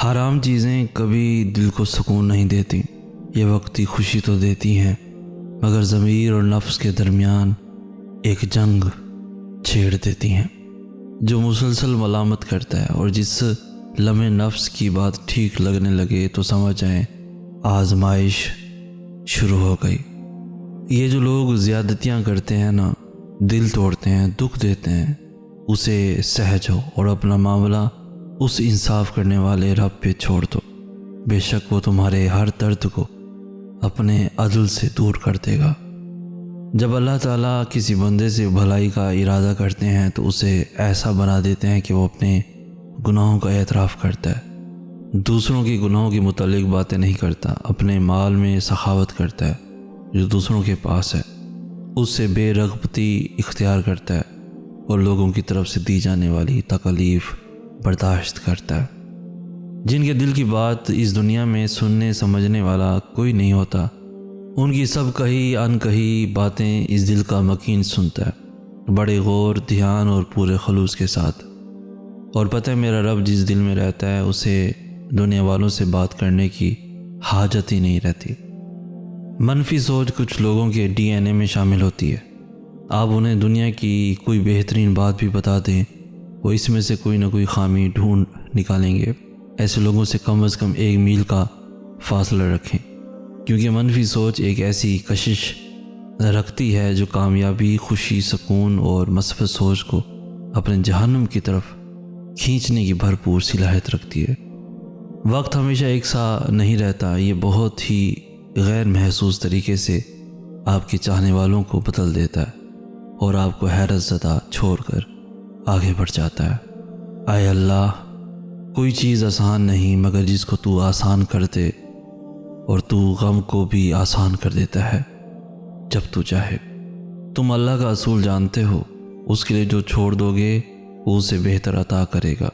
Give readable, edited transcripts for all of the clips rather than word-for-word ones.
حرام چیزیں کبھی دل کو سکون نہیں دیتی، یہ وقتی خوشی تو دیتی ہیں مگر ضمیر اور نفس کے درمیان ایک جنگ چھیڑ دیتی ہیں جو مسلسل ملامت کرتا ہے، اور جس لمحے نفس کی بات ٹھیک لگنے لگے تو سمجھ جائیں آزمائش شروع ہو گئی۔ یہ جو لوگ زیادتیاں کرتے ہیں نا، دل توڑتے ہیں، دکھ دیتے ہیں، اسے سہجو اور اپنا معاملہ اس انصاف کرنے والے رب پہ چھوڑ دو، بے شک وہ تمہارے ہر درد کو اپنے عدل سے دور کر دے گا۔ جب اللہ تعالیٰ کسی بندے سے بھلائی کا ارادہ کرتے ہیں تو اسے ایسا بنا دیتے ہیں کہ وہ اپنے گناہوں کا اعتراف کرتا ہے، دوسروں کے گناہوں کے متعلق باتیں نہیں کرتا، اپنے مال میں سخاوت کرتا ہے جو دوسروں کے پاس ہے، اس سے بے رغبتی اختیار کرتا ہے اور لوگوں کی طرف سے دی جانے والی تکلیف برداشت کرتا ہے۔ جن کے دل کی بات اس دنیا میں سننے سمجھنے والا کوئی نہیں ہوتا، ان کی سب کہی انکہی باتیں اس دل کا مکین سنتا ہے، بڑے غور دھیان اور پورے خلوص کے ساتھ۔ اور پتہ ہے میرا رب جس دل میں رہتا ہے اسے دنیا والوں سے بات کرنے کی حاجت ہی نہیں رہتی۔ منفی سوچ کچھ لوگوں کے ڈی این اے میں شامل ہوتی ہے، آپ انہیں دنیا کی کوئی بہترین بات بھی بتا دیں، وہ اس میں سے کوئی نہ کوئی خامی ڈھونڈ نکالیں گے۔ ایسے لوگوں سے کم از کم 1 میل کا فاصلہ رکھیں، کیونکہ منفی سوچ ایک ایسی کشش رکھتی ہے جو کامیابی، خوشی، سکون اور مثبت سوچ کو اپنے جہنم کی طرف کھینچنے کی بھرپور صلاحیت رکھتی ہے۔ وقت ہمیشہ ایک سا نہیں رہتا، یہ بہت ہی غیر محسوس طریقے سے آپ کے چاہنے والوں کو بدل دیتا ہے اور آپ کو حیرت زدہ چھوڑ کر آگے بڑھ جاتا ہے۔ اے اللہ، کوئی چیز آسان نہیں مگر جس کو تو آسان کر دے، اور تو غم کو بھی آسان کر دیتا ہے جب تو چاہے۔ تم اللہ کا اصول جانتے ہو، اس کے لیے جو چھوڑ دو گے وہ اسے بہتر عطا کرے گا۔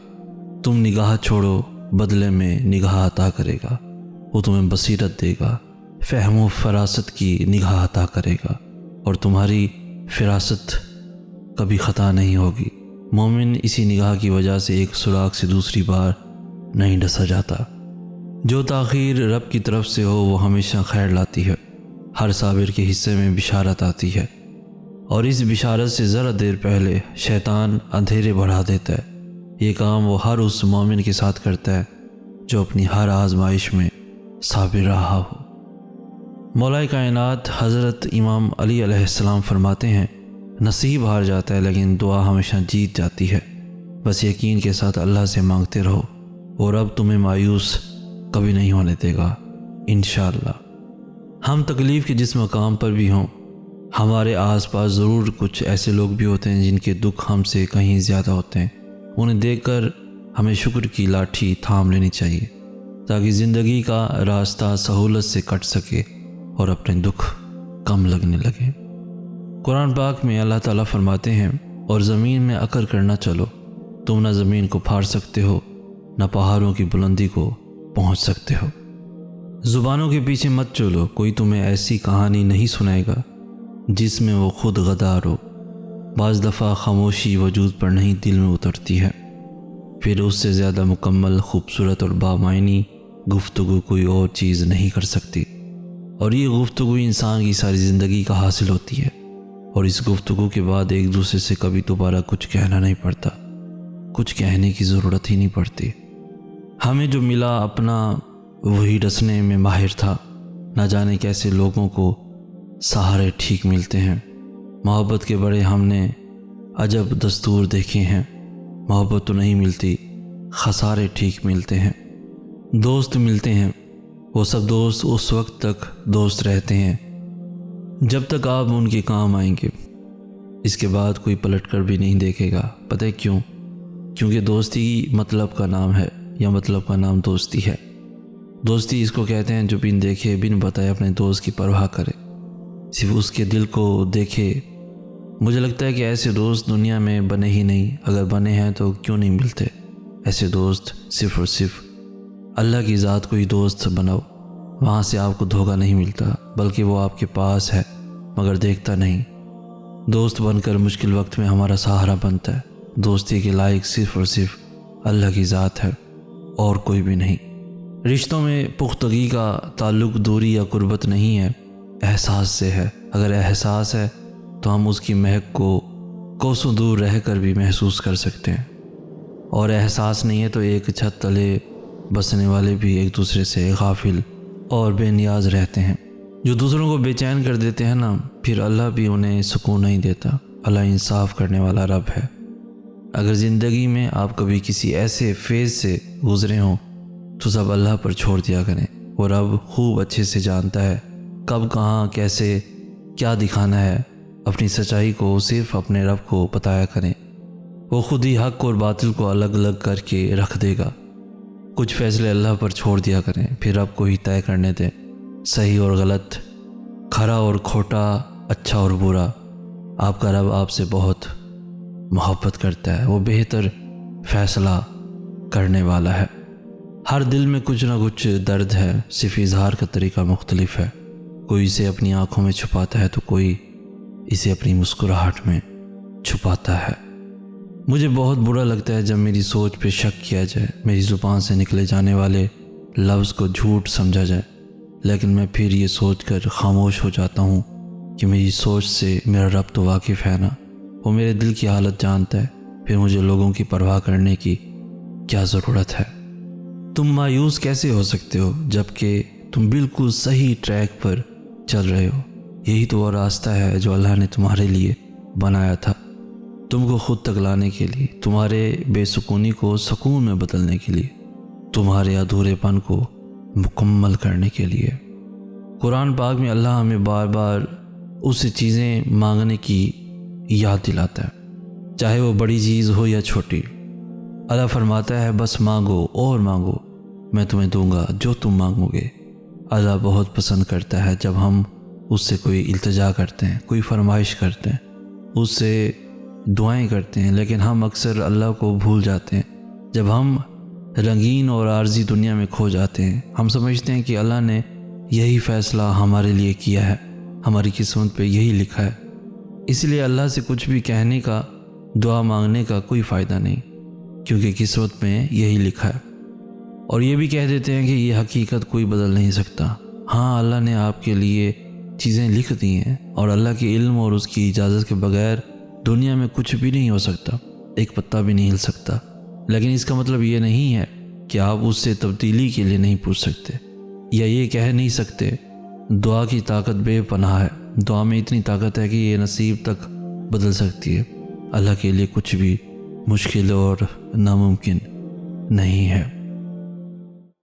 تم نگاہ چھوڑو، بدلے میں نگاہ عطا کرے گا، وہ تمہیں بصیرت دے گا، فہم و فراست کی نگاہ عطا کرے گا، اور تمہاری فراست کبھی خطا نہیں ہوگی۔ مومن اسی نگاہ کی وجہ سے ایک سوراخ سے دوسری بار نہیں ڈسا جاتا۔ جو تاخیر رب کی طرف سے ہو وہ ہمیشہ خیر لاتی ہے، ہر صابر کے حصے میں بشارت آتی ہے، اور اس بشارت سے ذرا دیر پہلے شیطان اندھیرے بڑھا دیتا ہے۔ یہ کام وہ ہر اس مومن کے ساتھ کرتا ہے جو اپنی ہر آزمائش میں صابر رہا ہو۔ مولا کائنات حضرت امام علی علیہ السلام فرماتے ہیں، نصیب ہار جاتا ہے لیکن دعا ہمیشہ جیت جاتی ہے۔ بس یقین کے ساتھ اللہ سے مانگتے رہو اور اب تمہیں مایوس کبھی نہیں ہونے دے گا انشاءاللہ۔ ہم تکلیف کے جس مقام پر بھی ہوں، ہمارے آس پاس ضرور کچھ ایسے لوگ بھی ہوتے ہیں جن کے دکھ ہم سے کہیں زیادہ ہوتے ہیں، انہیں دیکھ کر ہمیں شکر کی لاٹھی تھام لینی چاہیے تاکہ زندگی کا راستہ سہولت سے کٹ سکے اور اپنے دکھ کم لگنے لگے۔ قرآن پاک میں اللہ تعالیٰ فرماتے ہیں، اور زمین میں اکر کرنا چلو، تم نہ زمین کو پھاڑ سکتے ہو نہ پہاڑوں کی بلندی کو پہنچ سکتے ہو۔ زبانوں کے پیچھے مت چلو، کوئی تمہیں ایسی کہانی نہیں سنائے گا جس میں وہ خود غدار ہو۔ بعض دفعہ خاموشی وجود پر نہیں دل میں اترتی ہے، پھر اس سے زیادہ مکمل، خوبصورت اور بامعنی گفتگو کوئی اور چیز نہیں کر سکتی، اور یہ گفتگو انسان کی ساری زندگی کا حاصل ہوتی ہے، اور اس گفتگو کے بعد ایک دوسرے سے کبھی دوبارہ کچھ کہنا نہیں پڑتا، کچھ کہنے کی ضرورت ہی نہیں پڑتی۔ ہمیں جو ملا اپنا وہی ڈسنے میں ماہر تھا، نہ جانے کیسے لوگوں کو سہارے ٹھیک ملتے ہیں۔ محبت کے بڑے ہم نے عجب دستور دیکھے ہیں، محبت تو نہیں ملتی، خسارے ٹھیک ملتے ہیں۔ دوست ملتے ہیں، وہ سب دوست اس وقت تک دوست رہتے ہیں جب تک آپ ان کے کام آئیں گے، اس کے بعد کوئی پلٹ کر بھی نہیں دیکھے گا۔ پتہ ہے کیوں؟ کیونکہ دوستی مطلب کا نام ہے، یا مطلب کا نام دوستی ہے۔ دوستی اس کو کہتے ہیں جو بن دیکھے بن بتائے اپنے دوست کی پرواہ کرے، صرف اس کے دل کو دیکھے۔ مجھے لگتا ہے کہ ایسے دوست دنیا میں بنے ہی نہیں، اگر بنے ہیں تو کیوں نہیں ملتے؟ ایسے دوست صرف اور صرف اللہ کی ذات کو ہی دوست بناؤ، وہاں سے آپ کو دھوکہ نہیں ملتا، بلکہ وہ آپ کے پاس ہے مگر دیکھتا نہیں۔ دوست بن کر مشکل وقت میں ہمارا سہارا بنتا ہے۔ دوستی کے لائق صرف اور صرف اللہ کی ذات ہے۔ اور کوئی بھی نہیں۔ رشتوں میں پختگی کا تعلق دوری یا قربت نہیں ہے، احساس سے ہے۔ اگر احساس ہے تو ہم اس کی مہک کو کوسوں دور رہ کر بھی محسوس کر سکتے ہیں، اور احساس نہیں ہے تو ایک چھت تلے بسنے والے بھی ایک دوسرے سے غافل اور بے نیاز رہتے ہیں۔ جو دوسروں کو بے چین کر دیتے ہیں نا، پھر اللہ بھی انہیں سکون نہیں دیتا۔ اللہ انصاف کرنے والا رب ہے۔ اگر زندگی میں آپ کبھی کسی ایسے فیز سے گزرے ہوں تو سب اللہ پر چھوڑ دیا کریں۔ وہ رب خوب اچھے سے جانتا ہے کب کہاں کیسے کیا دکھانا ہے۔ اپنی سچائی کو صرف اپنے رب کو بتایا کریں، وہ خود ہی حق اور باطل کو الگ الگ کر کے رکھ دے گا۔ کچھ فیصلے اللہ پر چھوڑ دیا کریں، پھر رب کو ہی طے کرنے دیں، صحیح اور غلط، کھرا اور کھوٹا، اچھا اور برا۔ آپ کا رب آپ سے بہت محبت کرتا ہے، وہ بہتر فیصلہ کرنے والا ہے۔ ہر دل میں کچھ نہ کچھ درد ہے، صرف اظہار کا طریقہ مختلف ہے۔ کوئی اسے اپنی آنکھوں میں چھپاتا ہے تو کوئی اسے اپنی مسکراہٹ میں چھپاتا ہے۔ مجھے بہت برا لگتا ہے جب میری سوچ پہ شک کیا جائے، میری زبان سے نکلے جانے والے لفظ کو جھوٹ سمجھا جائے، لیکن میں پھر یہ سوچ کر خاموش ہو جاتا ہوں کہ میری سوچ سے میرا رب تو واقف ہے نا، وہ میرے دل کی حالت جانتا ہے، پھر مجھے لوگوں کی پرواہ کرنے کی کیا ضرورت ہے۔ تم مایوس کیسے ہو سکتے ہو جبکہ تم بالکل صحیح ٹریک پر چل رہے ہو؟ یہی تو وہ راستہ ہے جو اللہ نے تمہارے لیے بنایا تھا، تم کو خود تک لانے کے لیے، تمہارے بے سکونی کو سکون میں بدلنے کے لیے، تمہارے ادھورے پن کو مکمل کرنے کے لیے۔ قرآن پاک میں اللہ ہمیں بار بار اس سے چیزیں مانگنے کی یاد دلاتا ہے، چاہے وہ بڑی چیز ہو یا چھوٹی۔ اللہ فرماتا ہے بس مانگو اور مانگو، میں تمہیں دوں گا جو تم مانگو گے۔ اللہ بہت پسند کرتا ہے جب ہم اس سے کوئی التجا کرتے ہیں، کوئی فرمائش کرتے ہیں، اس سے دعائیں کرتے ہیں، لیکن ہم اکثر اللہ کو بھول جاتے ہیں۔ جب ہم رنگین اور عارضی دنیا میں کھو جاتے ہیں، ہم سمجھتے ہیں کہ اللہ نے یہی فیصلہ ہمارے لیے کیا ہے، ہماری قسمت پہ یہی لکھا ہے، اس لیے اللہ سے کچھ بھی کہنے کا، دعا مانگنے کا کوئی فائدہ نہیں، کیونکہ قسمت میں یہی لکھا ہے۔ اور یہ بھی کہہ دیتے ہیں کہ یہ حقیقت کوئی بدل نہیں سکتا۔ ہاں، اللہ نے آپ کے لیے چیزیں لکھ دی ہیں، اور اللہ کے علم اور اس کی اجازت کے بغیر دنیا میں کچھ بھی نہیں ہو سکتا، ایک پتا بھی نہیں ہل سکتا، لیکن اس کا مطلب یہ نہیں ہے کہ آپ اس سے تبدیلی کے لیے نہیں پوچھ سکتے، یا یہ کہہ نہیں سکتے دعا کی طاقت بے پناہ ہے، دعا میں اتنی طاقت ہے کہ یہ نصیب تک بدل سکتی ہے۔ اللہ کے لیے کچھ بھی مشکل اور ناممکن نہیں ہے۔